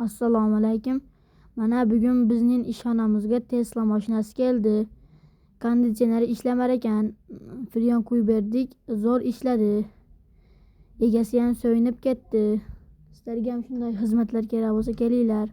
Assalomu alaykum. Mana bugun bizning ishxonamizga Tesla mashinasi keldi. Konditsioneri ishlamar ekan. Freon qo'yib berdik, zo'r ishladi. Egasi ham so'yinib ketdi. Sizlarga ham shunday xizmatlar kerak bo'lsa kelinglar.